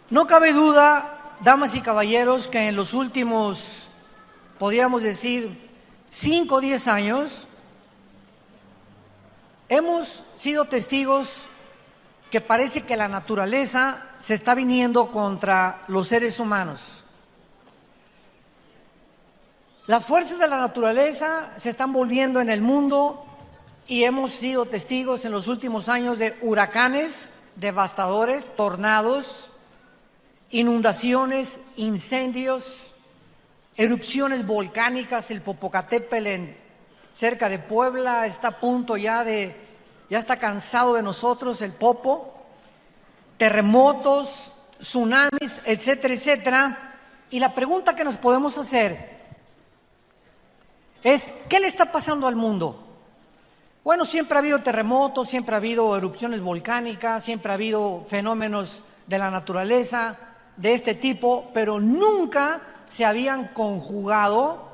No cabe duda, damas y caballeros, que en los últimos, podríamos decir, 5 o 10 años, hemos sido testigos que parece que la naturaleza se está viniendo contra los seres humanos. Las fuerzas de la naturaleza se están volviendo en el mundo y hemos sido testigos en los últimos años de huracanes devastadores, tornados, inundaciones, incendios, erupciones volcánicas. El Popocatépetl cerca de Puebla está a punto ya está cansado de nosotros, el Popo, terremotos, tsunamis, etcétera, etcétera. Y la pregunta que nos podemos hacer es, ¿qué le está pasando al mundo? Bueno, siempre ha habido terremotos, siempre ha habido erupciones volcánicas, siempre ha habido fenómenos de la naturaleza de este tipo, pero nunca se habían conjugado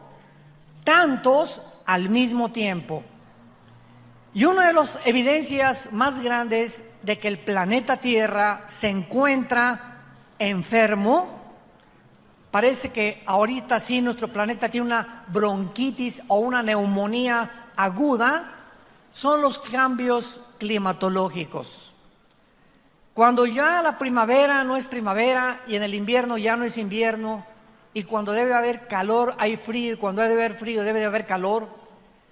tantos al mismo tiempo. Y una de las evidencias más grandes de que el planeta Tierra se encuentra enfermo, parece que ahorita sí nuestro planeta tiene una bronquitis o una neumonía aguda, son los cambios climatológicos. Cuando ya la primavera no es primavera y en el invierno ya no es invierno, y cuando debe haber calor hay frío, y cuando debe haber frío debe de haber calor,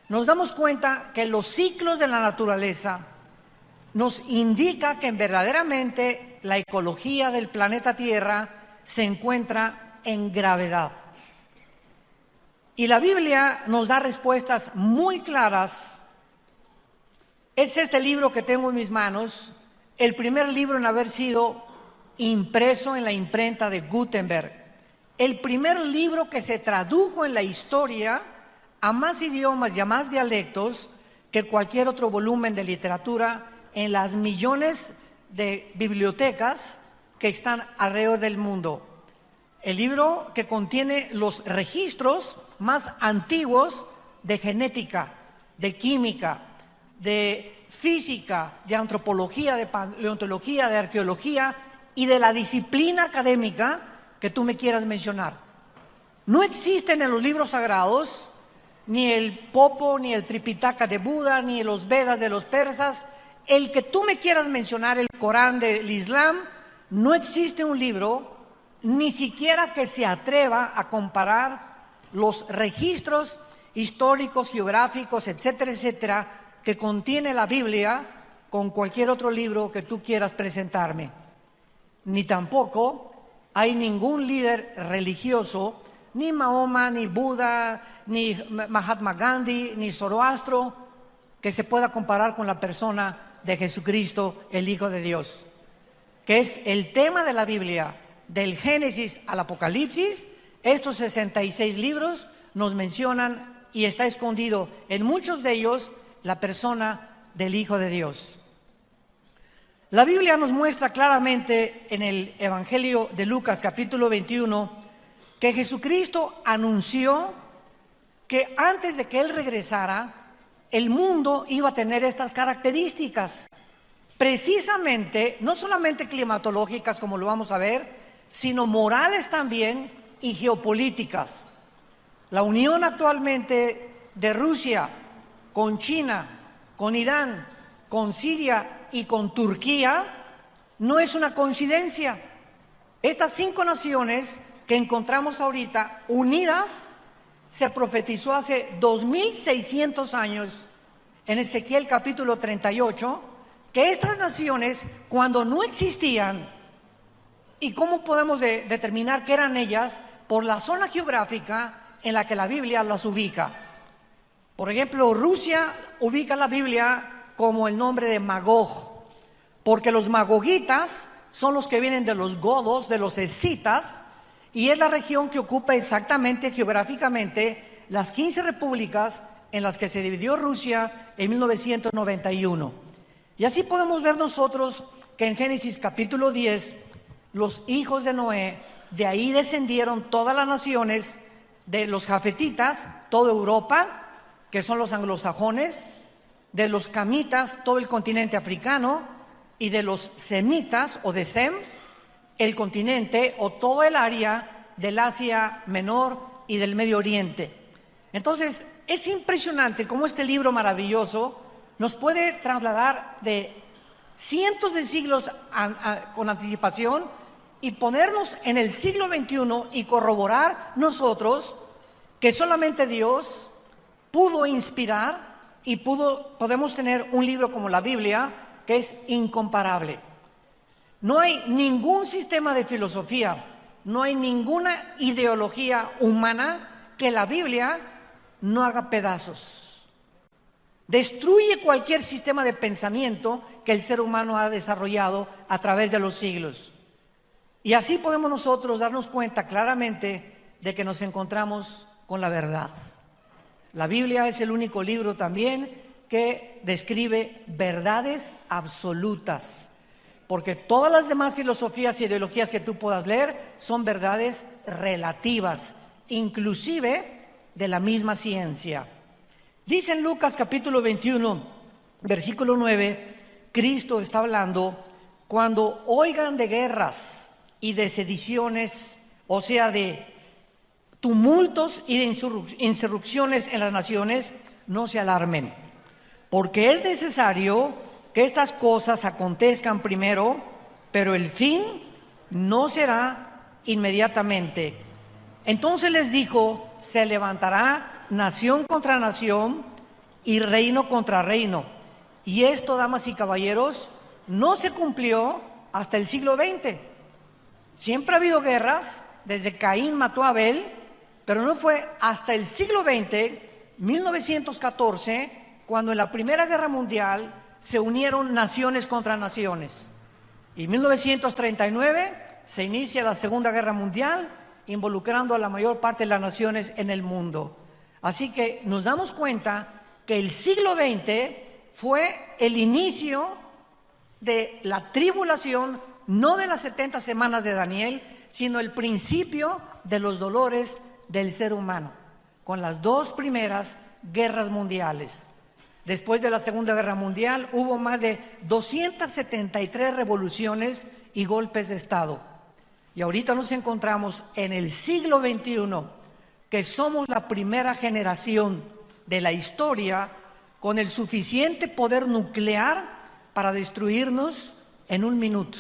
nos damos cuenta que los ciclos de la naturaleza nos indican que verdaderamente la ecología del planeta Tierra se encuentra en gravedad. Y la Biblia nos da respuestas muy claras. Es este libro que tengo en mis manos, el primer libro en haber sido impreso en la imprenta de Gutenberg, el primer libro que se tradujo en la historia a más idiomas y a más dialectos que cualquier otro volumen de literatura en las millones de bibliotecas que están alrededor del mundo. El libro que contiene los registros más antiguos de genética, de química, de física, de antropología, de paleontología, de arqueología y de la disciplina académica que tú me quieras mencionar. No existen en los libros sagrados ni el Popo, ni el Tripitaka de Buda, ni los Vedas de los persas, el que tú me quieras mencionar, el Corán del Islam. No existe un libro ni siquiera que se atreva a comparar los registros históricos, geográficos, etcétera, etcétera, que contiene la Biblia con cualquier otro libro que tú quieras presentarme. Ni tampoco hay ningún líder religioso, ni Mahoma, ni Buda, ni Mahatma Gandhi, ni Zoroastro, que se pueda comparar con la persona de Jesucristo, el Hijo de Dios, que es el tema de la Biblia, del Génesis al Apocalipsis. Estos 66 libros nos mencionan y está escondido en muchos de ellos la persona del Hijo de Dios. La Biblia nos muestra claramente en el Evangelio de Lucas, capítulo 21, que Jesucristo anunció que antes de que Él regresara, el mundo iba a tener estas características, precisamente, no solamente climatológicas, como lo vamos a ver, sino morales también y geopolíticas. La unión actualmente de Rusia con China, con Irán, con Siria y con Turquía no es una coincidencia. Estas 5 naciones que encontramos ahorita unidas, se profetizó hace 2600 años en Ezequiel capítulo 38, que estas naciones, cuando no existían, ¿y cómo podemos determinar qué eran ellas? Por la zona geográfica en la que la Biblia las ubica. Por ejemplo, Rusia ubica la Biblia como el nombre de Magog, porque los magogitas son los que vienen de los godos, de los escitas, y es la región que ocupa exactamente geográficamente las 15 repúblicas en las que se dividió Rusia en 1991. Y así podemos ver nosotros que en Génesis capítulo 10, los hijos de Noé, de ahí descendieron todas las naciones de los jafetitas, toda Europa, que son los anglosajones, de los camitas, todo el continente africano, y de los semitas o de Sem, el continente o todo el área del Asia Menor y del Medio Oriente. Entonces, es impresionante cómo este libro maravilloso nos puede trasladar de cientos de siglos con anticipación y ponernos en el siglo XXI y corroborar nosotros que solamente Dios pudo inspirar y podemos tener un libro como la Biblia que es incomparable. No hay ningún sistema de filosofía, no hay ninguna ideología humana que la Biblia no haga pedazos. Destruye cualquier sistema de pensamiento que el ser humano ha desarrollado a través de los siglos. Y así podemos nosotros darnos cuenta claramente de que nos encontramos con la verdad. La Biblia es el único libro también que describe verdades absolutas, porque todas las demás filosofías y ideologías que tú puedas leer son verdades relativas, inclusive de la misma ciencia. Dice en Lucas capítulo 21, versículo 9, Cristo está hablando: cuando oigan de guerras y de sediciones, o sea, de tumultos y de insurrecciones en las naciones, no se alarmen, porque es necesario que estas cosas acontezcan primero, pero el fin no será inmediatamente. Entonces les dijo: se levantará nación contra nación y reino contra reino. Y esto, damas y caballeros, no se cumplió hasta el siglo XX. Siempre ha habido guerras, desde Caín mató a Abel, pero no fue hasta el siglo XX, 1914, cuando en la Primera Guerra Mundial se unieron naciones contra naciones. Y en 1939 se inicia la Segunda Guerra Mundial, involucrando a la mayor parte de las naciones en el mundo. Así que nos damos cuenta que el siglo XX fue el inicio de la tribulación, no de las 70 semanas de Daniel, sino el principio de los dolores del ser humano, con las dos primeras guerras mundiales. Después de la Segunda Guerra Mundial hubo más de 273 revoluciones y golpes de Estado. Y ahorita nos encontramos en el siglo XXI, que somos la primera generación de la historia con el suficiente poder nuclear para destruirnos en un minuto.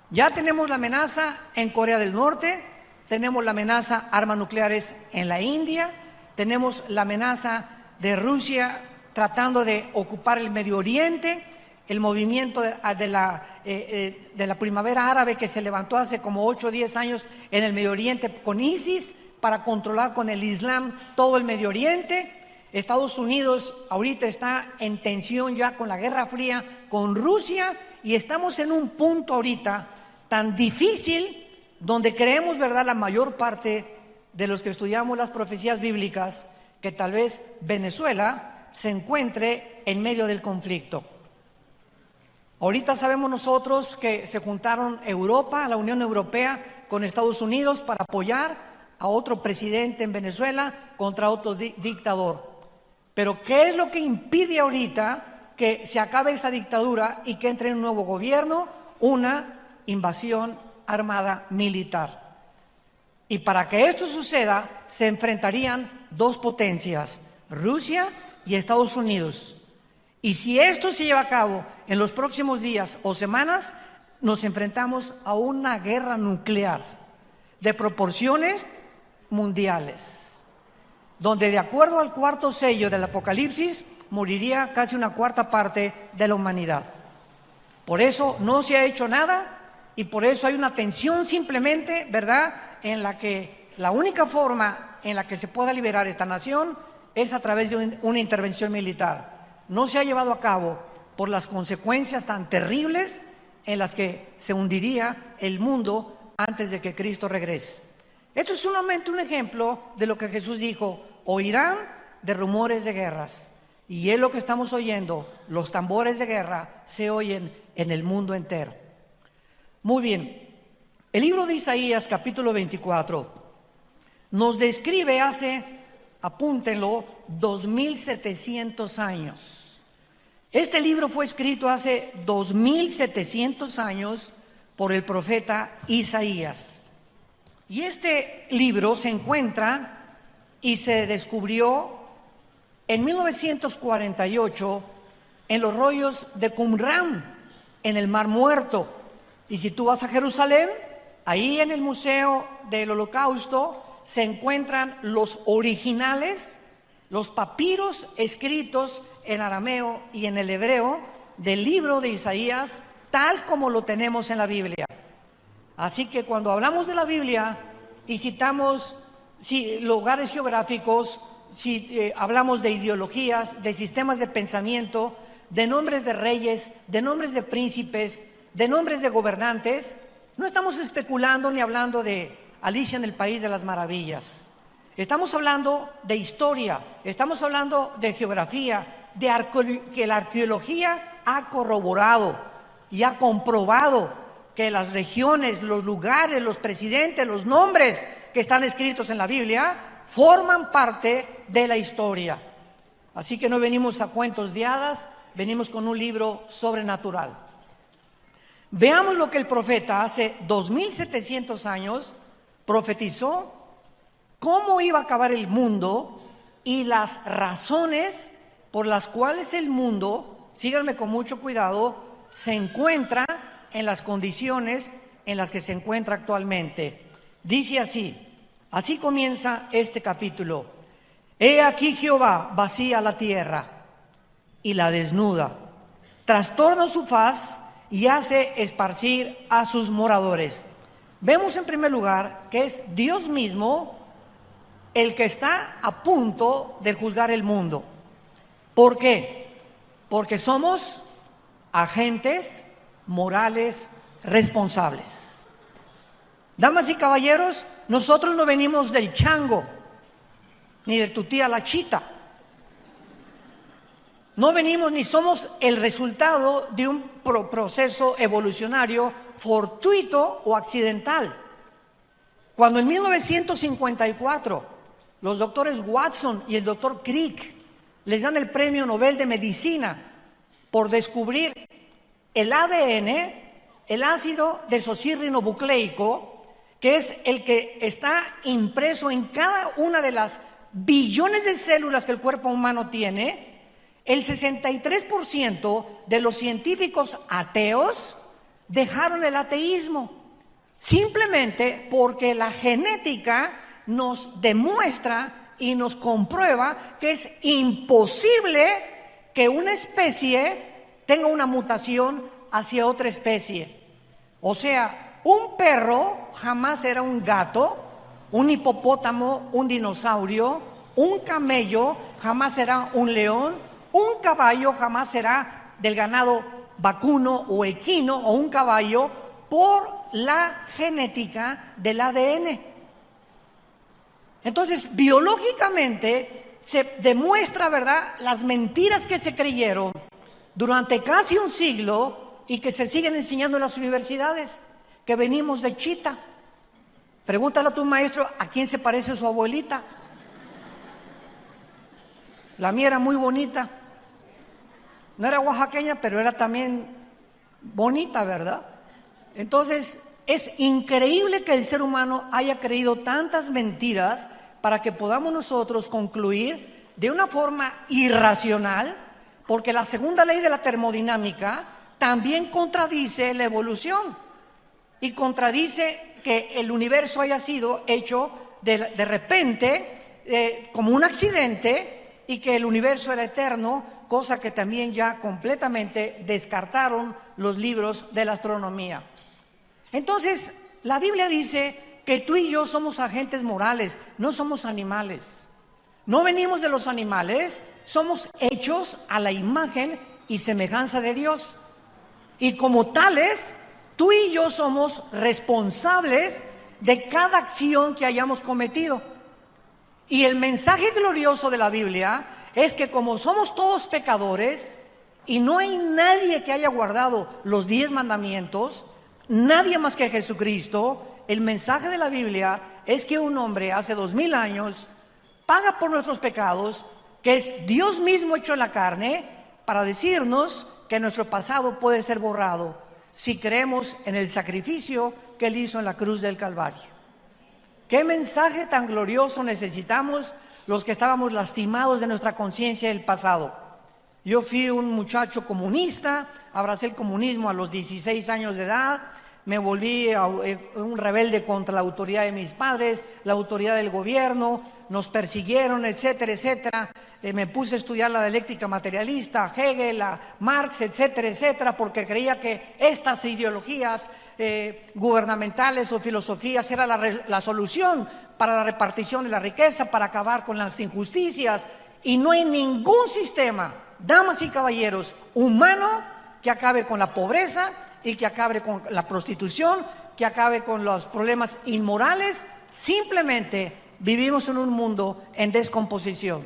Ya tenemos la amenaza en Corea del Norte, tenemos la amenaza armas nucleares en la India, tenemos la amenaza de Rusia tratando de ocupar el Medio Oriente, el movimiento de la primavera árabe que se levantó hace como 8 o 10 años en el Medio Oriente con ISIS para controlar con el Islam todo el Medio Oriente. Estados Unidos ahorita está en tensión ya con la Guerra Fría con Rusia y estamos en un punto ahorita tan difícil donde creemos, ¿verdad?, la mayor parte de los que estudiamos las profecías bíblicas, que tal vez Venezuela se encuentre en medio del conflicto. Ahorita sabemos nosotros que se juntaron Europa, la Unión Europea, con Estados Unidos para apoyar a otro presidente en Venezuela contra otro dictador. Pero ¿qué es lo que impide ahorita que se acabe esa dictadura y que entre un nuevo gobierno? Una invasión armada militar. Y para que esto suceda, se enfrentarían dos potencias, Rusia y Estados Unidos. Y si esto se lleva a cabo en los próximos días o semanas, nos enfrentamos a una guerra nuclear de proporciones mundiales, donde de acuerdo al cuarto sello del Apocalipsis, moriría casi una cuarta parte de la humanidad. Por eso no se ha hecho nada y por eso hay una tensión simplemente, ¿verdad?, en la que la única forma en la que se pueda liberar esta nación es a través de una intervención militar. No se ha llevado a cabo por las consecuencias tan terribles en las que se hundiría el mundo antes de que Cristo regrese. Esto es solamente un ejemplo de lo que Jesús dijo: oirán de rumores de guerras. Y es lo que estamos oyendo, los tambores de guerra se oyen en el mundo entero. Muy bien, el libro de Isaías capítulo 24 nos describe hace, apúntenlo, 2700 años. Este libro fue escrito hace 2700 años por el profeta Isaías. Y este libro se encuentra y se descubrió en 1948 en los rollos de Qumran, en el Mar Muerto. Y si tú vas a Jerusalén, ahí en el Museo del Holocausto se encuentran los originales, los papiros escritos en arameo y en el hebreo del libro de Isaías, tal como lo tenemos en la Biblia. Así que cuando hablamos de la Biblia y citamos lugares geográficos, si hablamos de ideologías, de sistemas de pensamiento, de nombres de reyes, de nombres de príncipes, de nombres de gobernantes, no estamos especulando ni hablando de Alicia en el País de las Maravillas. Estamos hablando de historia, estamos hablando de geografía, que la arqueología ha corroborado y ha comprobado que las regiones, los lugares, los presidentes, los nombres que están escritos en la Biblia forman parte de la historia. Así que no venimos a cuentos de hadas, venimos con un libro sobrenatural. Veamos lo que el profeta hace 2700 años profetizó, cómo iba a acabar el mundo y las razones por las cuales el mundo, síganme con mucho cuidado, se encuentra en las condiciones en las que se encuentra actualmente. Dice así comienza este capítulo. He aquí Jehová vacía la tierra y la desnuda, trastorna su faz y hace esparcir a sus moradores. Vemos en primer lugar que es Dios mismo el que está a punto de juzgar el mundo. ¿Por qué? Porque somos agentes morales responsables. Damas y caballeros, nosotros no venimos del chango, ni de tu tía la chita. No venimos ni somos el resultado de un proceso evolucionario fortuito o accidental. Cuando en 1954 los doctores Watson y el doctor Crick les dan el premio Nobel de Medicina por descubrir el ADN, el ácido desoxirribonucleico, que es el que está impreso en cada una de las billones de células que el cuerpo humano tiene, el 63% de los científicos ateos dejaron el ateísmo, simplemente porque la genética nos demuestra y nos comprueba que es imposible que una especie tenga una mutación hacia otra especie. O sea, un perro jamás será un gato, un hipopótamo, un dinosaurio, un camello jamás será un león, un caballo jamás será del ganado vacuno o equino o un caballo por la genética del ADN. Entonces, biológicamente se demuestra, ¿verdad?, las mentiras que se creyeron durante casi un siglo y que se siguen enseñando en las universidades, que venimos de chita. Pregúntale a tu maestro a quién se parece su abuelita. La mía era muy bonita. No era oaxaqueña, pero era también bonita, ¿verdad? Entonces, es increíble que el ser humano haya creído tantas mentiras para que podamos nosotros concluir de una forma irracional, porque la segunda ley de la termodinámica también contradice la evolución y contradice que el universo haya sido hecho de repente como un accidente y que el universo era eterno, cosa que también ya completamente descartaron los libros de la astronomía. Entonces, la Biblia dice que tú y yo somos agentes morales, no somos animales. No venimos de los animales, somos hechos a la imagen y semejanza de Dios. Y como tales, tú y yo somos responsables de cada acción que hayamos cometido. Y el mensaje glorioso de la Biblia es que como somos todos pecadores y no hay nadie que haya guardado los 10 mandamientos, nadie más que Jesucristo, el mensaje de la Biblia es que un hombre hace 2000 años paga por nuestros pecados, que es Dios mismo hecho en la carne, para decirnos que nuestro pasado puede ser borrado. si creemos en el sacrificio que Él hizo en la cruz del Calvario. ¿Qué mensaje tan glorioso necesitamos los que estábamos lastimados de nuestra conciencia del pasado? Yo fui un muchacho comunista, abracé el comunismo a los 16 años de edad, me volví un rebelde contra la autoridad de mis padres, la autoridad del gobierno, nos persiguieron, etcétera, etcétera. Me puse a estudiar la dialéctica materialista, a Hegel, a Marx, etcétera, etcétera, porque creía que estas ideologías gubernamentales o filosofías era la solución para la repartición de la riqueza, para acabar con las injusticias. Y no hay ningún sistema, damas y caballeros, humano que acabe con la pobreza y que acabe con la prostitución, que acabe con los problemas inmorales. Simplemente vivimos en un mundo en descomposición.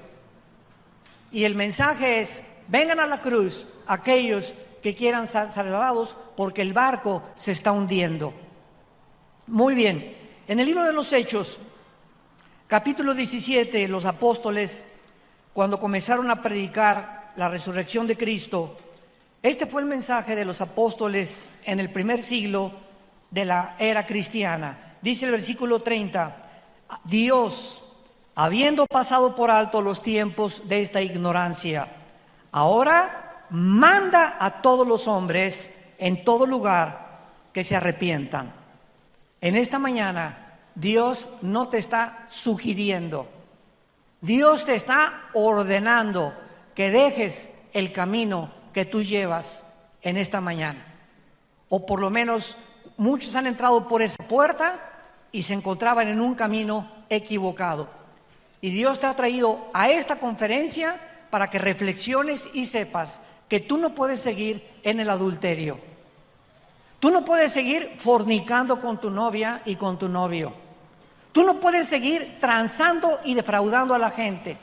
Y el mensaje es: vengan a la cruz aquellos que quieran ser salvados, porque el barco se está hundiendo. Muy bien, en el libro de los Hechos, capítulo 17, los apóstoles, cuando comenzaron a predicar la resurrección de Cristo, este fue el mensaje de los apóstoles en el primer siglo de la era cristiana. Dice el versículo 30, Dios, habiendo pasado por alto los tiempos de esta ignorancia, ahora manda a todos los hombres en todo lugar que se arrepientan. En esta mañana, Dios no te está sugiriendo, Dios te está ordenando que dejes el camino que tú llevas en esta mañana. O por lo menos muchos han entrado por esa puerta y se encontraban en un camino equivocado. Y Dios te ha traído a esta conferencia para que reflexiones y sepas que tú no puedes seguir en el adulterio. Tú no puedes seguir fornicando con tu novia y con tu novio. Tú no puedes seguir transando y defraudando a la gente.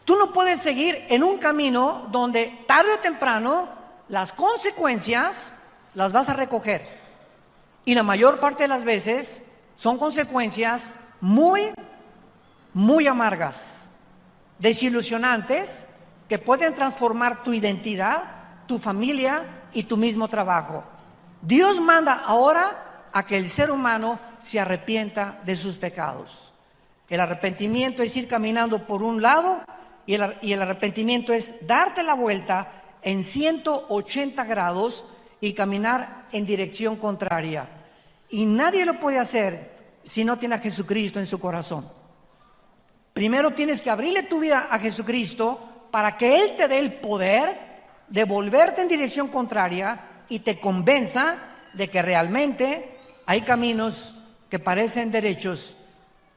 Tú no puedes seguir en un camino donde tarde o temprano las consecuencias las vas a recoger. Y la mayor parte de las veces son consecuencias muy amargas, desilusionantes, que pueden transformar tu identidad, tu familia y tu mismo trabajo. Dios manda ahora a que el ser humano se arrepienta de sus pecados. El arrepentimiento es ir caminando por un lado y el arrepentimiento es darte la vuelta en 180 grados y caminar en dirección contraria. Y nadie lo puede hacer si no tiene a Jesucristo en su corazón. Primero tienes que abrirle tu vida a Jesucristo para que Él te dé el poder de volverte en dirección contraria y te convenza de que realmente hay caminos que parecen derechos,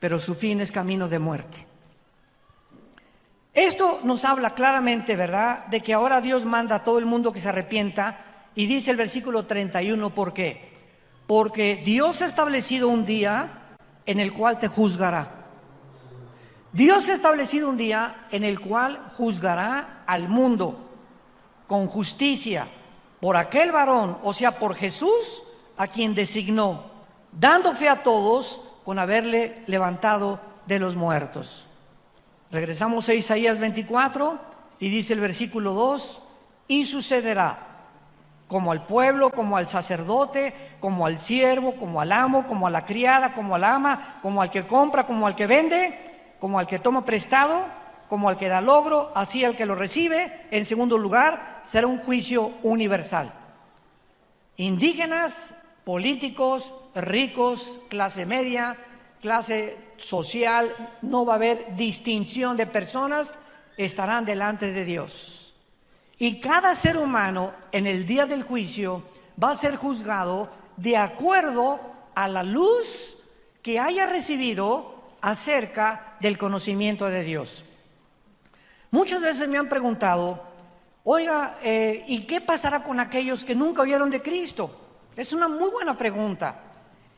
pero su fin es camino de muerte. Esto nos habla claramente, ¿verdad?, de que ahora Dios manda a todo el mundo que se arrepienta, y dice el versículo 31, ¿por qué? Porque Dios ha establecido un día en el cual te juzgará. Dios ha establecido un día en el cual juzgará al mundo con justicia por aquel varón, o sea, por Jesús, a quien designó, dando fe a todos con haberle levantado de los muertos. Regresamos a Isaías 24 y dice el versículo 2, y sucederá como al pueblo, como al sacerdote, como al siervo, como al amo, como a la criada, como al ama, como al que compra, como al que vende, como al que toma prestado, como al que da logro, así al que lo recibe. En segundo lugar, será un juicio universal. Indígenas, políticos, ricos, clase media, clase social, no va a haber distinción de personas, estarán delante de Dios. Y cada ser humano en el día del juicio va a ser juzgado de acuerdo a la luz que haya recibido acerca del conocimiento de Dios. Muchas veces me han preguntado, oiga, ¿y qué pasará con aquellos que nunca oyeron de Cristo? Es una muy buena pregunta.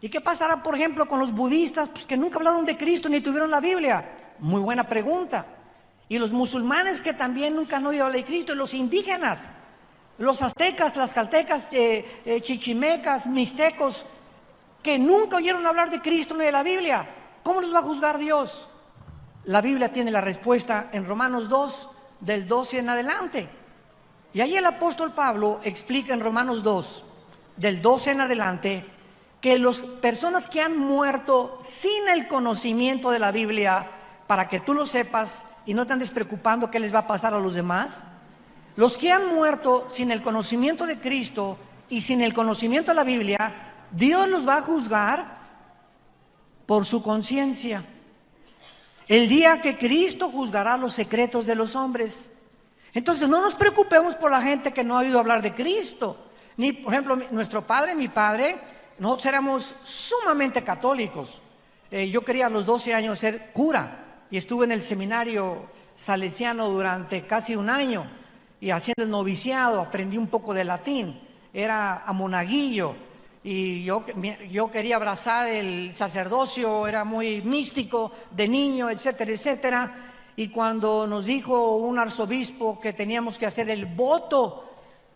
¿Y qué pasará, por ejemplo, con los budistas, pues, que nunca hablaron de Cristo ni tuvieron la Biblia? Muy buena pregunta. Y los musulmanes que también nunca han oído hablar de Cristo, y los indígenas, los aztecas, tlaxcaltecas, chichimecas, mixtecos, que nunca oyeron hablar de Cristo ni de la Biblia. ¿Cómo los va a juzgar Dios? La Biblia tiene la respuesta en Romanos 2, del 12 en adelante. Y ahí el apóstol Pablo explica en Romanos 2, del 12 en adelante, que las personas que han muerto sin el conocimiento de la Biblia, para que tú lo sepas y no te andes preocupando qué les va a pasar a los demás, los que han muerto sin el conocimiento de Cristo y sin el conocimiento de la Biblia, Dios los va a juzgar por su conciencia. El día que Cristo juzgará los secretos de los hombres. Entonces no nos preocupemos por la gente que no ha oído hablar de Cristo. Ni, por ejemplo, nuestro padre, mi padre, nosotros éramos sumamente católicos. Yo quería a los 12 años ser cura y estuve en el seminario salesiano durante casi un año y haciendo el noviciado, aprendí un poco de latín, era a monaguillo y yo quería abrazar el sacerdocio, era muy místico de niño, etcétera, etcétera. Y cuando nos dijo un arzobispo que teníamos que hacer el voto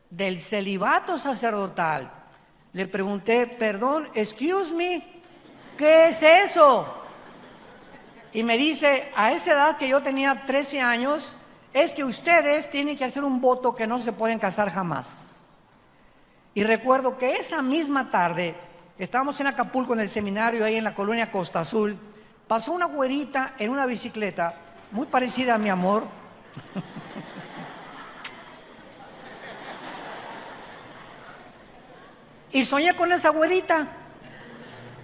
del celibato sacerdotal, le pregunté, perdón, excuse me, ¿qué es eso? Y me dice, a esa edad que yo tenía 13 años, es que ustedes tienen que hacer un voto que no se pueden casar jamás. Y recuerdo que esa misma tarde, estábamos en Acapulco en el seminario, ahí en la colonia Costa Azul, pasó una güerita en una bicicleta, muy parecida a mi amor. Y soñé con esa güerita.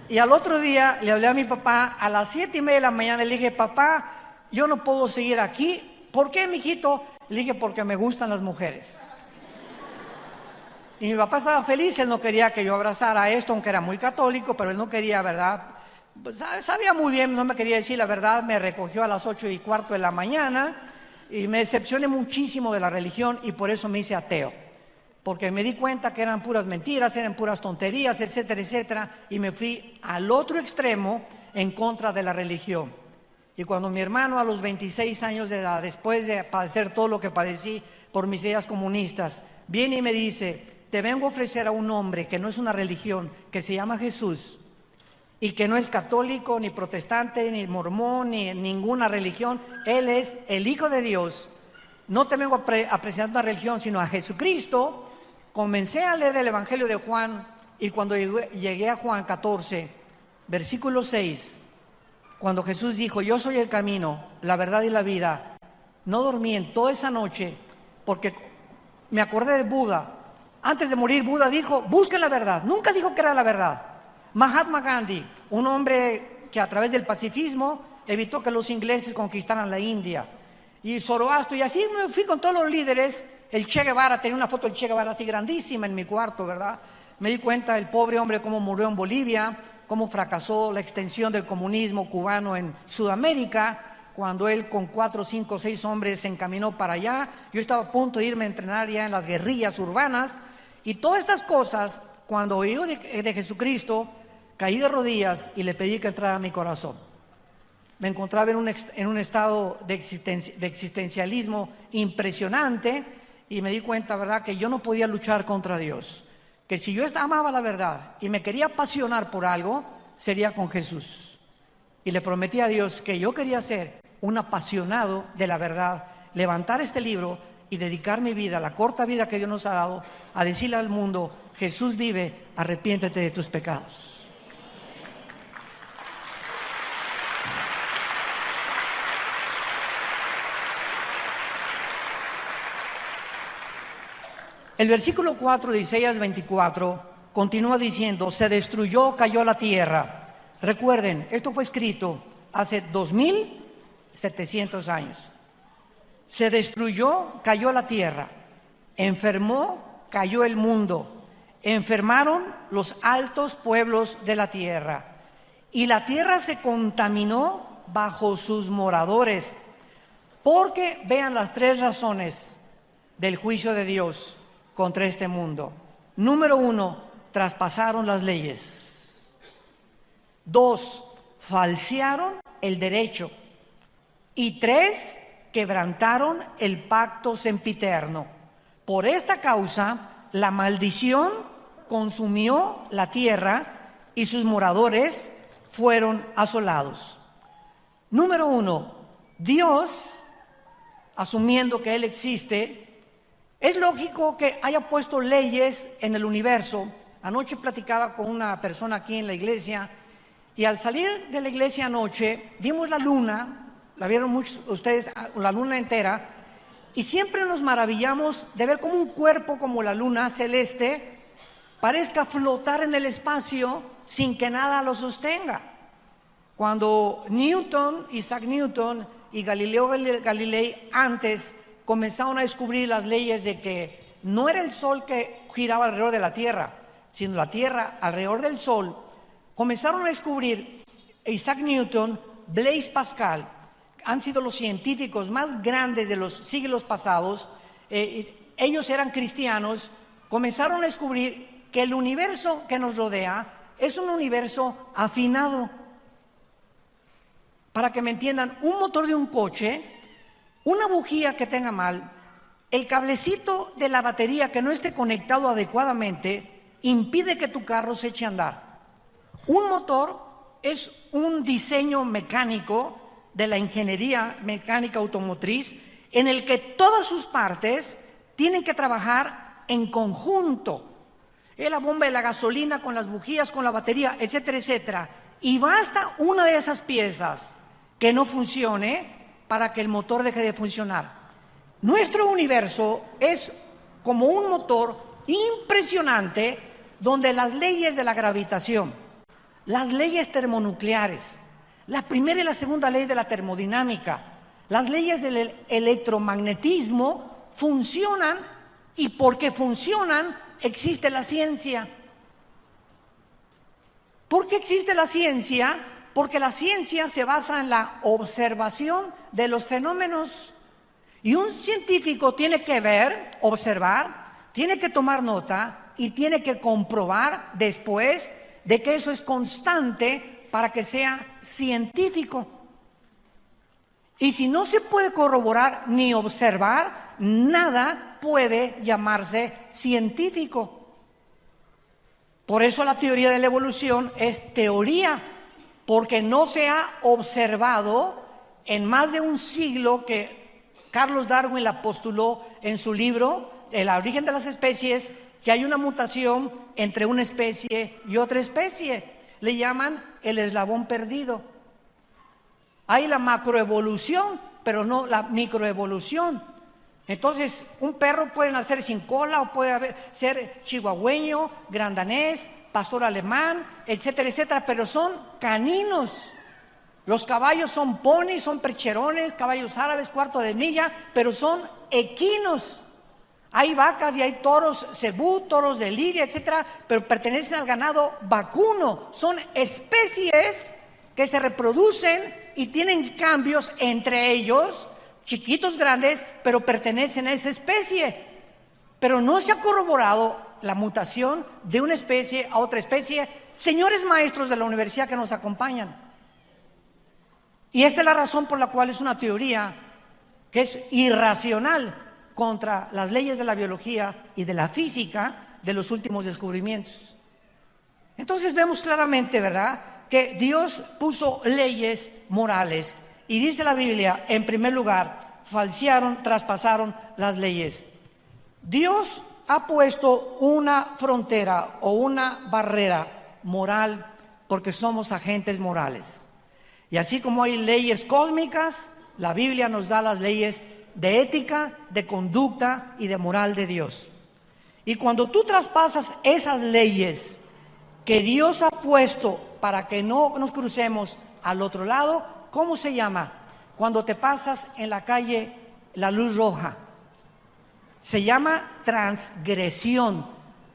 Y al otro día le hablé a mi papá a las 7:30 de la mañana y le dije, papá, yo no puedo seguir aquí. ¿Por qué, mijito? Le dije, porque me gustan las mujeres. Y mi papá estaba feliz, él no quería que yo abrazara esto, aunque era muy católico, pero él no quería, ¿verdad? Pues sabía muy bien, no me quería decir la verdad, me recogió a las 8:15 de la mañana y me decepcioné muchísimo de la religión y por eso me hice ateo. Porque me di cuenta que eran puras mentiras, eran puras tonterías, etcétera, etcétera, y me fui al otro extremo en contra de la religión. Y cuando mi hermano a los 26 años de edad, después de padecer todo lo que padecí por mis ideas comunistas, viene y me dice, te vengo a ofrecer a un hombre que no es una religión, que se llama Jesús, y que no es católico, ni protestante, ni mormón, ni ninguna religión, Él es el Hijo de Dios. No te vengo a presentar una religión, sino a Jesucristo. Comencé a leer el Evangelio de Juan y cuando llegué a Juan 14, versículo 6, cuando Jesús dijo, yo soy el camino, la verdad y la vida, no dormí en toda esa noche porque me acordé de Buda. Antes de morir, Buda dijo, busquen la verdad. Nunca dijo que era la verdad. Mahatma Gandhi, un hombre que a través del pacifismo evitó que los ingleses conquistaran la India. Y Zoroastro, y así me fui con todos los líderes. El Che Guevara, tenía una foto del Che Guevara así grandísima en mi cuarto, ¿verdad? Me di cuenta el pobre hombre cómo murió en Bolivia, cómo fracasó la extensión del comunismo cubano en Sudamérica, cuando él con 4, 5, 6 hombres se encaminó para allá. Yo estaba a punto de irme a entrenar ya en las guerrillas urbanas. Y todas estas cosas, cuando oí de Jesucristo, caí de rodillas y le pedí que entrara a mi corazón. Me encontraba en un estado de existencialismo impresionante y me di cuenta, ¿verdad?, que yo no podía luchar contra Dios. Que si yo amaba la verdad y me quería apasionar por algo, sería con Jesús. Y le prometí a Dios que yo quería ser un apasionado de la verdad, levantar este libro y dedicar mi vida, la corta vida que Dios nos ha dado, a decirle al mundo, Jesús vive, arrepiéntete de tus pecados. El versículo 4 de Isaías 24 continúa diciendo, se destruyó, cayó la tierra. Recuerden, esto fue escrito hace 2700 años. Se destruyó, cayó la tierra. Enfermó, cayó el mundo. Enfermaron los altos pueblos de la tierra. Y la tierra se contaminó bajo sus moradores. Porque vean las 3 razones del juicio de Dios contra este mundo. Número 1, traspasaron las leyes. 2, falsearon el derecho. Y 3, quebrantaron el pacto sempiterno. Por esta causa, la maldición consumió la tierra y sus moradores fueron asolados. Número 1, Dios, asumiendo que Él existe, es lógico que haya puesto leyes en el universo Anoche platicaba con una persona aquí en la iglesia y al salir de la iglesia anoche vimos la luna, la vieron muchos ustedes, la luna entera, y siempre nos maravillamos de ver cómo un cuerpo como la luna celeste parezca flotar en el espacio sin que nada lo sostenga. Cuando Isaac Newton y Galileo Galilei antes comenzaron a descubrir las leyes de que no era el Sol que giraba alrededor de la Tierra, sino la Tierra alrededor del Sol, comenzaron a descubrir Isaac Newton, Blaise Pascal, han sido los científicos más grandes de los siglos pasados, ellos eran cristianos, comenzaron a descubrir que el universo que nos rodea es un universo afinado. Para que me entiendan, un motor de un coche, una bujía que tenga mal, el cablecito de la batería que no esté conectado adecuadamente, impide que tu carro se eche a andar. Un motor es un diseño mecánico de la ingeniería mecánica automotriz en el que todas sus partes tienen que trabajar en conjunto. La bomba de la gasolina con las bujías, con la batería, etcétera, etcétera. Y basta una de esas piezas que no funcione para que el motor deje de funcionar. Nuestro universo es como un motor impresionante donde las leyes de la gravitación, las leyes termonucleares, la primera y la segunda ley de la termodinámica, las leyes del electromagnetismo funcionan, y porque funcionan existe la ciencia. ¿Por qué existe la ciencia? Porque la ciencia se basa en la observación de los fenómenos. Y un científico tiene que ver, observar, tiene que tomar nota y tiene que comprobar después de que eso es constante para que sea científico. Y si no se puede corroborar ni observar, nada puede llamarse científico. Por eso la teoría de la evolución es teoría, porque no se ha observado en más de un siglo que Carlos Darwin la postuló en su libro El origen de las especies, que hay una mutación entre una especie y otra especie. Le llaman el eslabón perdido. Hay la macroevolución, pero no la microevolución. Entonces, un perro puede nacer sin cola o puede ser chihuahueño, grandanés, pastor alemán, etcétera, etcétera, pero son caninos. Los caballos son ponis, son percherones, caballos árabes, cuarto de milla, pero son equinos. Hay vacas y hay toros cebú, toros de lidia, etcétera, pero pertenecen al ganado vacuno. Son especies que se reproducen y tienen cambios entre ellos, chiquitos, grandes, pero pertenecen a esa especie. Pero no se ha corroborado la mutación de una especie a otra especie. Señores maestros de la universidad que nos acompañan. Y esta es la razón por la cual es una teoría que es irracional contra las leyes de la biología y de la física de los últimos descubrimientos. Entonces vemos claramente, ¿verdad?, que Dios puso leyes morales. Y dice la Biblia, en primer lugar, falsearon, traspasaron las leyes. Dios ha puesto una frontera o una barrera moral porque somos agentes morales. Y así como hay leyes cósmicas, la Biblia nos da las leyes de ética, de conducta y de moral de Dios. Y cuando tú traspasas esas leyes que Dios ha puesto para que no nos crucemos al otro lado, ¿cómo se llama? Cuando te pasas en la calle la luz roja. Se llama transgresión.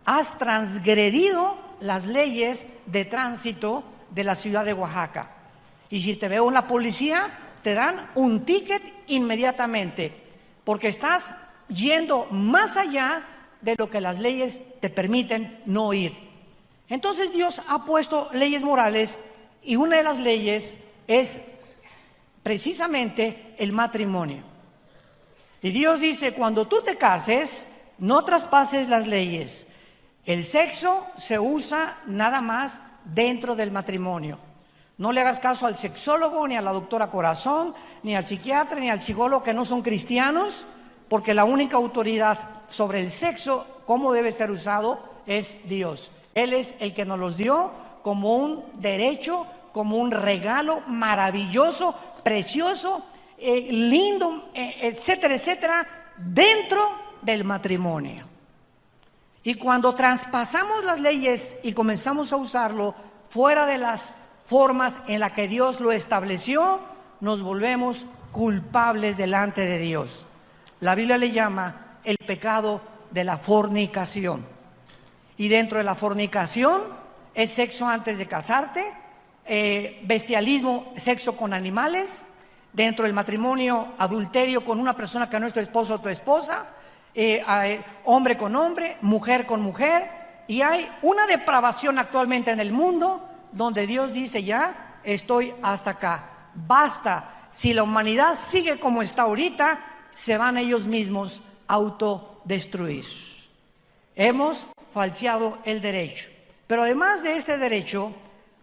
Has transgredido las leyes de tránsito de la ciudad de Oaxaca. Y si te veo en la policía, te dan un ticket inmediatamente, porque estás yendo más allá de lo que las leyes te permiten no ir. Entonces Dios ha puesto leyes morales y una de las leyes es precisamente el matrimonio. Y Dios dice, cuando tú te cases, no traspases las leyes. El sexo se usa nada más dentro del matrimonio. No le hagas caso al sexólogo, ni a la doctora Corazón, ni al psiquiatra, ni al psicólogo que no son cristianos, porque la única autoridad sobre el sexo, cómo debe ser usado, es Dios. Él es el que nos los dio como un derecho, como un regalo maravilloso, precioso, lindo, etcétera, etcétera, dentro del matrimonio. Y cuando traspasamos las leyes y comenzamos a usarlo fuera de las formas en las que Dios lo estableció, nos volvemos culpables delante de Dios. La Biblia le llama el pecado de la fornicación. Y dentro de la fornicación es sexo antes de casarte, bestialismo, sexo con animales. Dentro del matrimonio, adulterio con una persona que no es tu esposo o tu esposa, hombre con hombre, mujer con mujer. Y hay una depravación actualmente en el mundo donde Dios dice: ya estoy hasta acá, basta. Si la humanidad sigue como está ahorita, se van ellos mismos a autodestruir. Hemos falseado el derecho. Pero además de este derecho,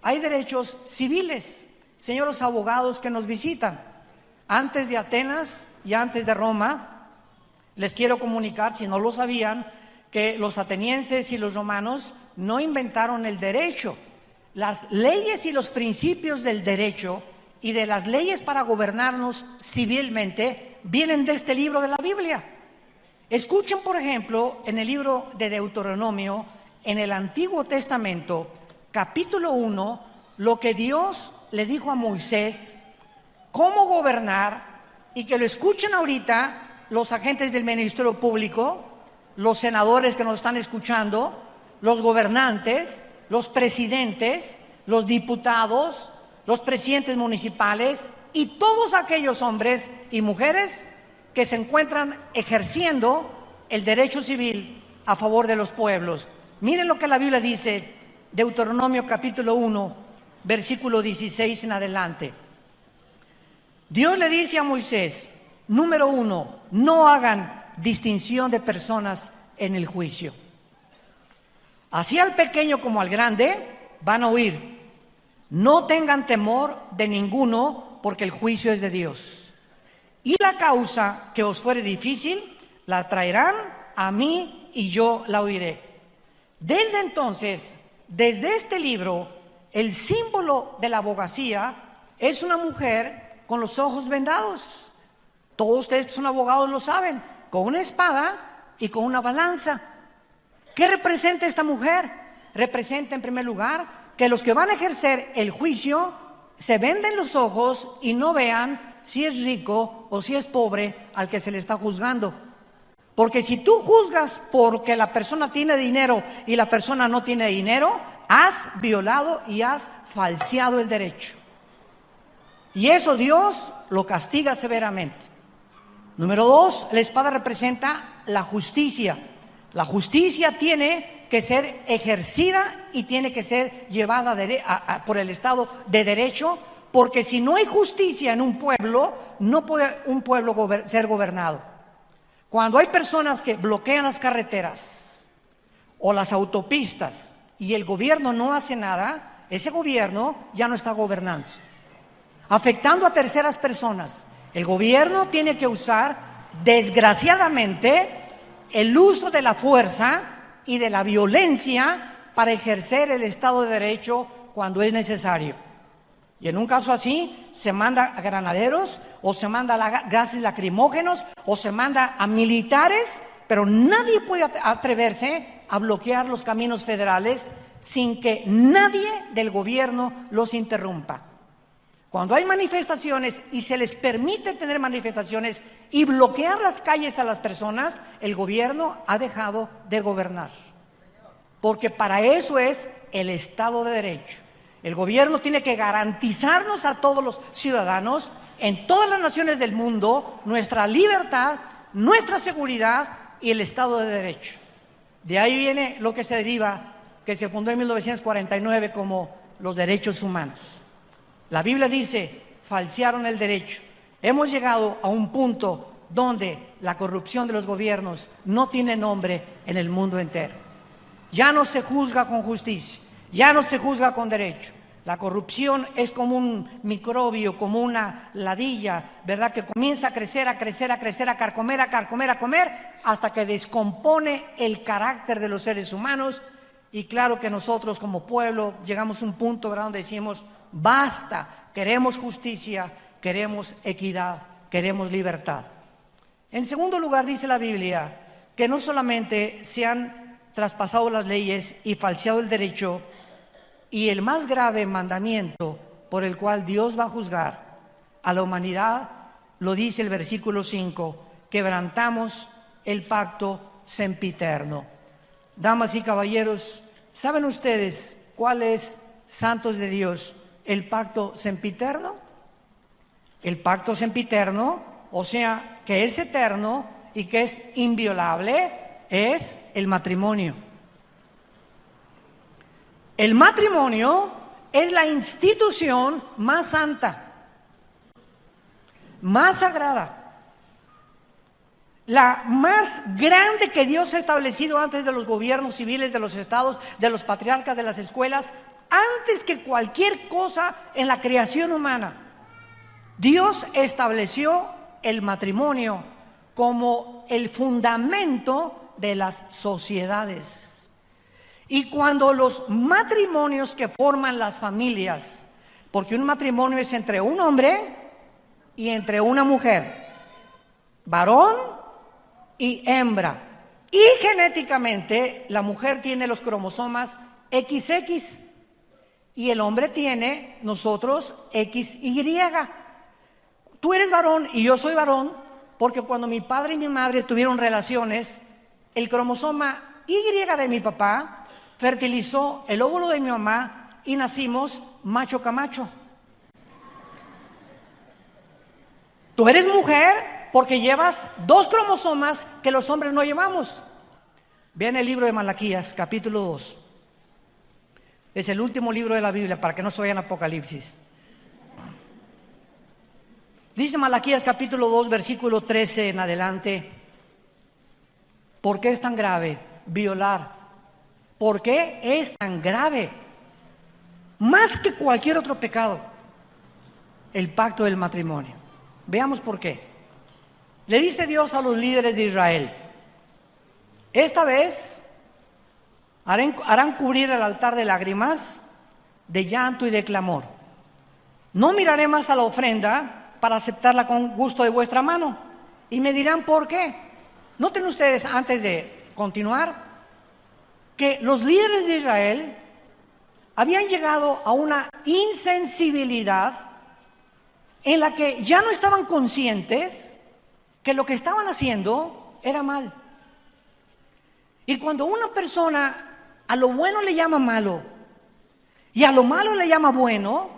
hay derechos civiles. Señores abogados que nos visitan, antes de Atenas y antes de Roma, les quiero comunicar, si no lo sabían, que los atenienses y los romanos no inventaron el derecho. Las leyes y los principios del derecho y de las leyes para gobernarnos civilmente vienen de este libro de la Biblia. Escuchen, por ejemplo, en el libro de Deuteronomio, en el Antiguo Testamento, capítulo 1, lo que Dios le dijo a Moisés, cómo gobernar, y que lo escuchen ahorita los agentes del Ministerio Público, los senadores que nos están escuchando, los gobernantes, los presidentes, los diputados, los presidentes municipales y todos aquellos hombres y mujeres que se encuentran ejerciendo el derecho civil a favor de los pueblos. Miren lo que la Biblia dice, Deuteronomio capítulo 1, versículo 16 en adelante. Dios le dice a Moisés, número 1, no hagan distinción de personas en el juicio. Así al pequeño como al grande van a oír. No tengan temor de ninguno, porque el juicio es de Dios. Y la causa que os fuere difícil, la traerán a mí y yo la oiré. Desde entonces, desde este libro, el símbolo de la abogacía es una mujer con los ojos vendados. Todos ustedes que son abogados lo saben, con una espada y con una balanza. ¿Qué representa esta mujer? Representa en primer lugar que los que van a ejercer el juicio se venden los ojos y no vean si es rico o si es pobre al que se le está juzgando. Porque si tú juzgas porque la persona tiene dinero y la persona no tiene dinero, has violado y has falseado el derecho. Y eso Dios lo castiga severamente. Número 2, la espada representa la justicia. La justicia tiene que ser ejercida y tiene que ser llevada por el Estado de derecho, porque si no hay justicia en un pueblo, no puede un pueblo ser gobernado. Cuando hay personas que bloquean las carreteras o las autopistas y el gobierno no hace nada, ese gobierno ya no está gobernando, afectando a terceras personas. El gobierno tiene que usar, desgraciadamente, el uso de la fuerza y de la violencia para ejercer el Estado de Derecho cuando es necesario. Y en un caso así, se manda a granaderos, o se manda gases lacrimógenos, o se manda a militares, pero nadie puede atreverse a bloquear los caminos federales sin que nadie del gobierno los interrumpa. Cuando hay manifestaciones y se les permite tener manifestaciones y bloquear las calles a las personas, el gobierno ha dejado de gobernar. Porque para eso es el Estado de Derecho. El gobierno tiene que garantizarnos a todos los ciudadanos en todas las naciones del mundo nuestra libertad, nuestra seguridad y el Estado de Derecho. De ahí viene lo que se deriva, que se fundó en 1949 como los derechos humanos. La Biblia dice, falsearon el derecho. Hemos llegado a un punto donde la corrupción de los gobiernos no tiene nombre en el mundo entero. Ya no se juzga con justicia, ya no se juzga con derecho. La corrupción es como un microbio, como una ladilla, ¿verdad? Que comienza a crecer, a crecer, a crecer, a carcomer, a carcomer, a comer, hasta que descompone el carácter de los seres humanos Y claro que nosotros como pueblo llegamos a un punto, ¿verdad?, donde decimos, basta, queremos justicia, queremos equidad, queremos libertad. En segundo lugar, dice la Biblia que no solamente se han traspasado las leyes y falseado el derecho, y el más grave mandamiento por el cual Dios va a juzgar a la humanidad, lo dice el versículo 5, quebrantamos el pacto sempiterno. Damas y caballeros, ¿saben ustedes cuál es, santos de Dios, el pacto sempiterno? El pacto sempiterno, o sea, que es eterno y que es inviolable, es el matrimonio. El matrimonio es la institución más santa, más sagrada, la más grande que Dios ha establecido antes de los gobiernos civiles, de los estados, de los patriarcas, de las escuelas, antes que cualquier cosa en la creación humana. Dios estableció el matrimonio como el fundamento de las sociedades. Y cuando los matrimonios que forman las familias, porque un matrimonio es entre un hombre y entre una mujer, varón y hembra, y genéticamente la mujer tiene los cromosomas XX y el hombre tiene, nosotros, XY. Tú eres varón y yo soy varón porque cuando mi padre y mi madre tuvieron relaciones, el cromosoma Y de mi papá fertilizó el óvulo de mi mamá y nacimos macho camacho. Tú eres mujer porque llevas 2 cromosomas que los hombres no llevamos. Vean el libro de Malaquías, capítulo 2. Es el último libro de la Biblia para que no se vayan a Apocalipsis. Dice Malaquías capítulo 2, versículo 13 en adelante. ¿Por qué es tan grave violar? ¿Por qué es tan grave? Más que cualquier otro pecado, el pacto del matrimonio. Veamos por qué. Le dice Dios a los líderes de Israel: esta vez harán cubrir el altar de lágrimas, de llanto y de clamor. No miraré más a la ofrenda para aceptarla con gusto de vuestra mano. Y me dirán por qué. Noten ustedes, antes de continuar, que los líderes de Israel habían llegado a una insensibilidad en la que ya no estaban conscientes que lo que estaban haciendo era mal. Y cuando una persona a lo bueno le llama malo y a lo malo le llama bueno,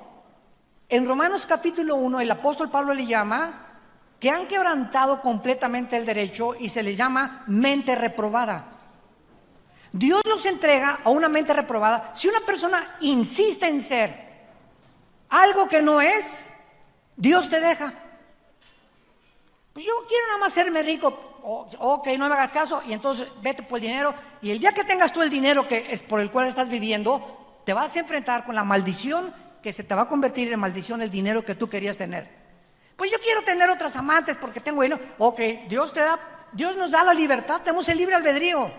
en Romanos capítulo 1 el apóstol Pablo le llama que han quebrantado completamente el derecho y se les llama mente reprobada. Dios los entrega a una mente reprobada. Si una persona insiste en ser algo que no es, Dios te deja. Pues yo quiero nada más hacerme rico. Ok, no me hagas caso y entonces vete por el dinero. Y el día que tengas tú el dinero que es por el cual estás viviendo, te vas a enfrentar con la maldición que se te va a convertir en maldición el dinero que tú querías tener. Pues yo quiero tener otras amantes porque tengo dinero. Ok, Dios nos da la libertad, tenemos el libre albedrío.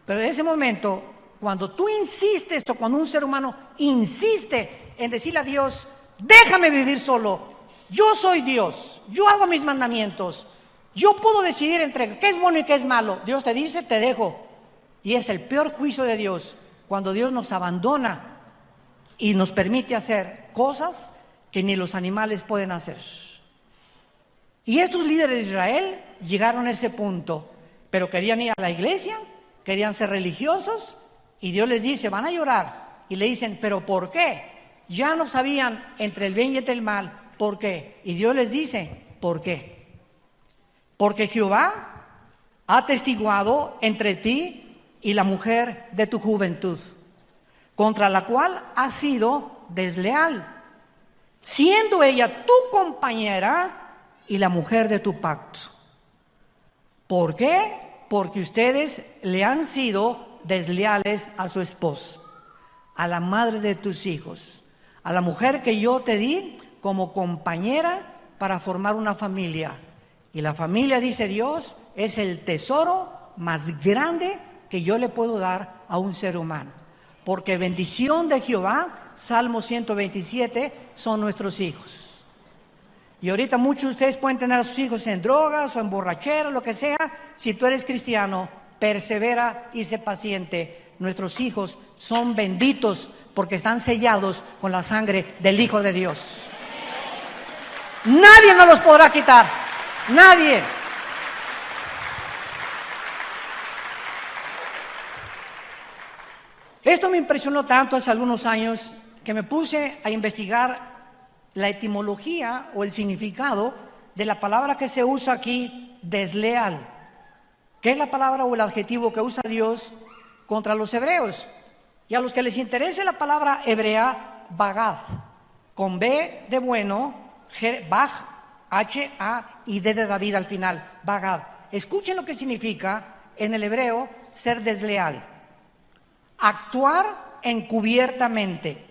Pero en ese momento, cuando tú insistes o cuando un ser humano insiste en decirle a Dios, déjame vivir solo, yo soy Dios, yo hago mis mandamientos, yo puedo decidir entre qué es bueno y qué es malo, Dios te dice, te dejo. Y es el peor juicio de Dios, cuando Dios nos abandona y nos permite hacer cosas que ni los animales pueden hacer. Y estos líderes de Israel llegaron a ese punto, pero querían ir a la iglesia, querían ser religiosos, y Dios les dice, van a llorar, y le dicen, ¿pero por qué? Ya no sabían entre el bien y entre el mal, ¿por qué? Y Dios les dice, ¿por qué? Porque Jehová ha atestiguado entre ti y la mujer de tu juventud, contra la cual has sido desleal, siendo ella tu compañera y la mujer de tu pacto. ¿Por qué? Porque ustedes le han sido desleales a su esposo, a la madre de tus hijos, a la mujer que yo te di como compañera para formar una familia. Y la familia, dice Dios, es el tesoro más grande que yo le puedo dar a un ser humano. Porque bendición de Jehová, Salmo 127, son nuestros hijos. Y ahorita muchos de ustedes pueden tener a sus hijos en drogas o en borrachera, lo que sea. Si tú eres cristiano, persevera y sé paciente. Nuestros hijos son benditos porque están sellados con la sangre del Hijo de Dios. Nadie nos los podrá quitar. Nadie. Esto me impresionó tanto hace algunos años que me puse a investigar la etimología o el significado de la palabra que se usa aquí, desleal, que es la palabra o el adjetivo que usa Dios contra los hebreos. Y a los que les interese la palabra hebrea, bagad, con B de bueno, Baj, H-A y D de David al final, bagad. Escuchen lo que significa en el hebreo ser desleal. Actuar encubiertamente,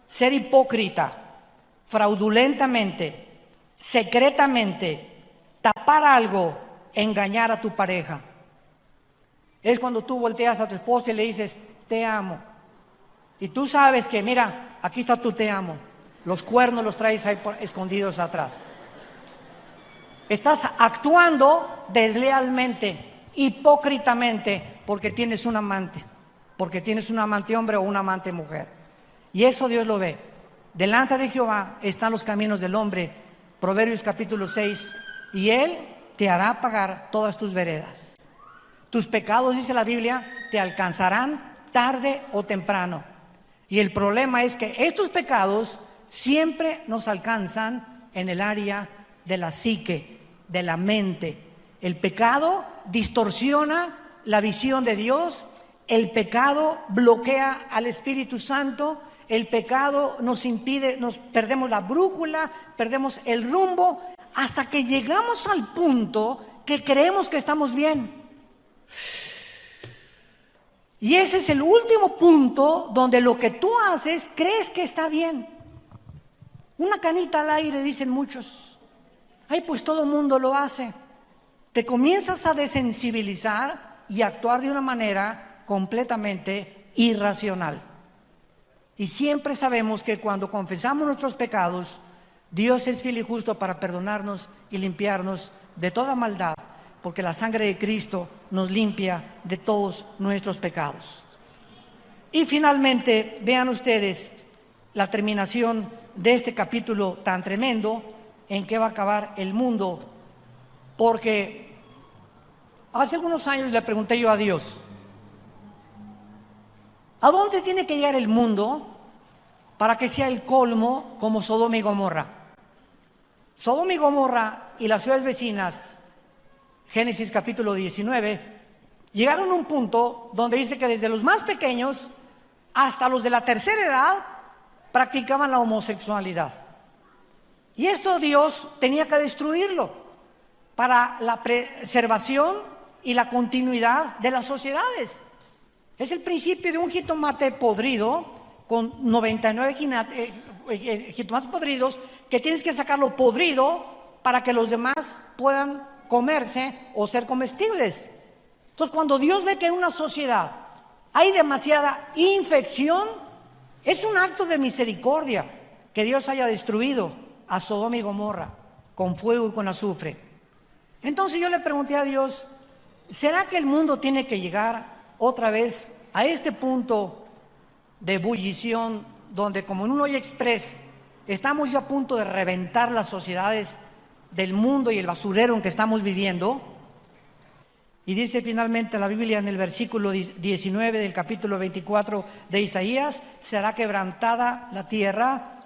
ser hipócrita, fraudulentamente, secretamente, tapar algo, engañar a tu pareja. Es cuando tú volteas a tu esposa y le dices, te amo. Y tú sabes que, mira, aquí está tu te amo. Los cuernos los traes ahí escondidos atrás. Estás actuando deslealmente, hipócritamente, porque tienes un amante. Porque tienes un amante hombre o una amante mujer. Y eso Dios lo ve. Delante de Jehová están los caminos del hombre, Proverbios capítulo 6, y Él te hará pagar todas tus veredas. Tus pecados, dice la Biblia, te alcanzarán tarde o temprano. Y el problema es que estos pecados siempre nos alcanzan en el área de la psique, de la mente. El pecado distorsiona la visión de Dios. El pecado bloquea al Espíritu Santo, el pecado nos impide, nos perdemos la brújula, perdemos el rumbo, hasta que llegamos al punto que creemos que estamos bien. Y ese es el último punto donde lo que tú haces crees que está bien. Una canita al aire, dicen muchos. Ay, pues todo el mundo lo hace. Te comienzas a desensibilizar y actuar de una manera completamente irracional. Y siempre sabemos que cuando confesamos nuestros pecados, Dios es fiel y justo para perdonarnos y limpiarnos de toda maldad, porque la sangre de Cristo nos limpia de todos nuestros pecados. Y finalmente, vean ustedes la terminación de este capítulo tan tremendo en que va a acabar el mundo, porque hace algunos años le pregunté yo a Dios, ¿a dónde tiene que llegar el mundo para que sea el colmo como Sodoma y Gomorra? Sodoma y Gomorra y las ciudades vecinas, Génesis capítulo 19, llegaron a un punto donde dice que desde los más pequeños hasta los de la tercera edad practicaban la homosexualidad. Y esto Dios tenía que destruirlo para la preservación y la continuidad de las sociedades. Es el principio de un jitomate podrido con 99 jitomates podridos que tienes que sacarlo podrido para que los demás puedan comerse o ser comestibles. Entonces, cuando Dios ve que en una sociedad hay demasiada infección, es un acto de misericordia que Dios haya destruido a Sodoma y Gomorra con fuego y con azufre. Entonces yo le pregunté a Dios, ¿será que el mundo tiene que llegar otra vez a este punto de ebullición donde, como en un hoy express, estamos ya a punto de reventar las sociedades del mundo y el basurero en que estamos viviendo? Y dice finalmente la Biblia en el versículo 19 del capítulo 24 de Isaías, será quebrantada la tierra,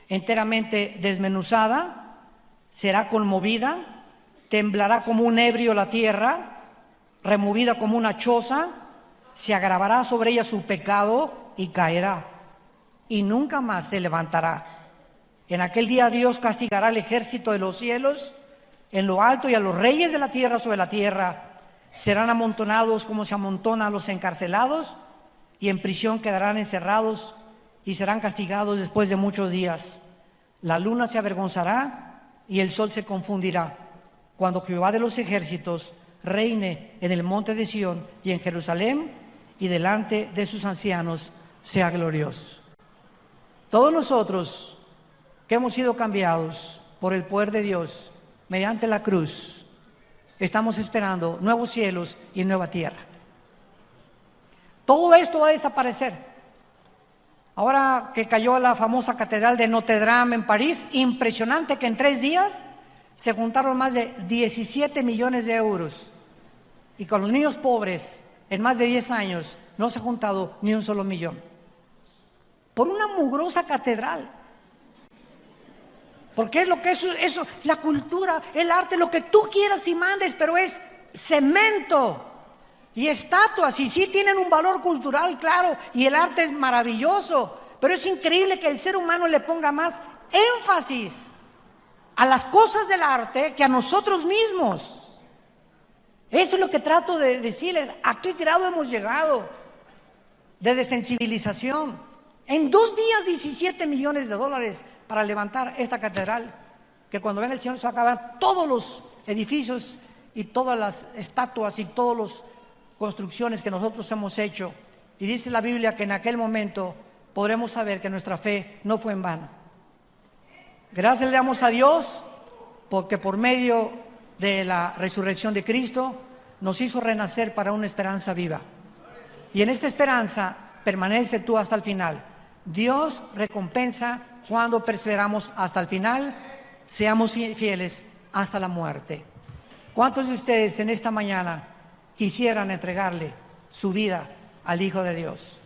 enteramente desmenuzada, será conmovida, temblará como un ebrio la tierra, removida como una choza, se agravará sobre ella su pecado y caerá, y nunca más se levantará. En aquel día Dios castigará al ejército de los cielos en lo alto y a los reyes de la tierra sobre la tierra. Serán amontonados como se amontonan los encarcelados, y en prisión quedarán encerrados y serán castigados después de muchos días. La luna se avergonzará y el sol se confundirá, cuando Jehová de los ejércitos reine en el monte de Sión y en Jerusalén, y delante de sus ancianos sea glorioso. Todos nosotros que hemos sido cambiados por el poder de Dios mediante la cruz, estamos esperando nuevos cielos y nueva tierra. Todo esto va a desaparecer. Ahora que cayó la famosa catedral de Notre Dame en París, impresionante que en 3 días se juntaron más de 17 millones de euros. Y con los niños pobres, en más de 10 años, no se ha juntado ni un solo millón. Por una mugrosa catedral. Porque es lo que eso, la cultura, el arte, lo que tú quieras y mandes, pero es cemento y estatuas, y sí tienen un valor cultural, claro, y el arte es maravilloso, pero es increíble que el ser humano le ponga más énfasis a las cosas del arte que a nosotros mismos. Eso es lo que trato de decirles, a qué grado hemos llegado de desensibilización. En 2 días, 17 millones de dólares para levantar esta catedral, que cuando venga el Señor se va a acabar todos los edificios y todas las estatuas y todas las construcciones que nosotros hemos hecho. Y dice la Biblia que en aquel momento podremos saber que nuestra fe no fue en vano. Gracias le damos a Dios porque por medio de la resurrección de Cristo nos hizo renacer para una esperanza viva. Y en esta esperanza permanece tú hasta el final. Dios recompensa cuando perseveramos hasta el final, seamos fieles hasta la muerte. ¿Cuántos de ustedes en esta mañana quisieran entregarle su vida al Hijo de Dios?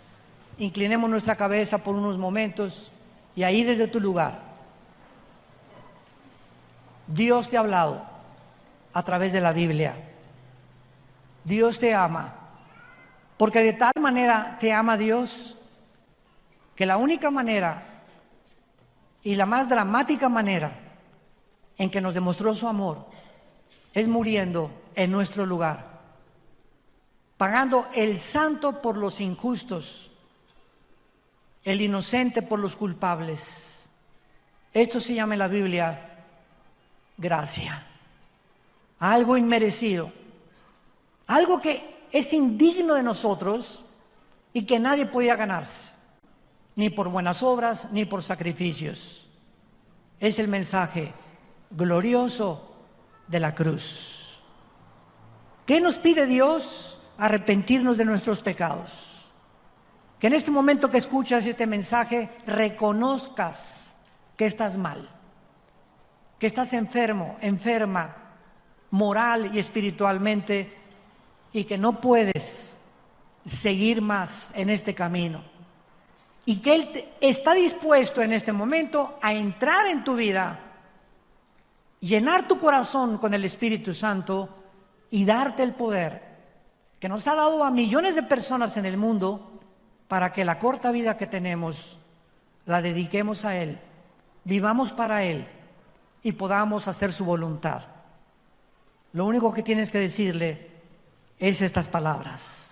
Inclinemos nuestra cabeza por unos momentos y ahí desde tu lugar, Dios te ha hablado a través de la Biblia. Dios te ama, porque de tal manera te ama Dios, que la única manera y la más dramática manera en que nos demostró su amor es muriendo en nuestro lugar, pagando el santo por los injustos, el inocente por los culpables. Esto se llama en la Biblia gracia, algo inmerecido, algo que es indigno de nosotros y que nadie podía ganarse, ni por buenas obras, ni por sacrificios. Es el mensaje glorioso de la cruz. ¿Qué nos pide Dios? Arrepentirnos de nuestros pecados. Que en este momento que escuchas este mensaje reconozcas que estás mal, que estás enfermo, enferma, moral y espiritualmente, y que no puedes seguir más en este camino. Y que Él está dispuesto en este momento a entrar en tu vida, llenar tu corazón con el Espíritu Santo y darte el poder que nos ha dado a millones de personas en el mundo para que la corta vida que tenemos la dediquemos a Él, vivamos para Él y podamos hacer su voluntad. Lo único que tienes que decirle es estas palabras: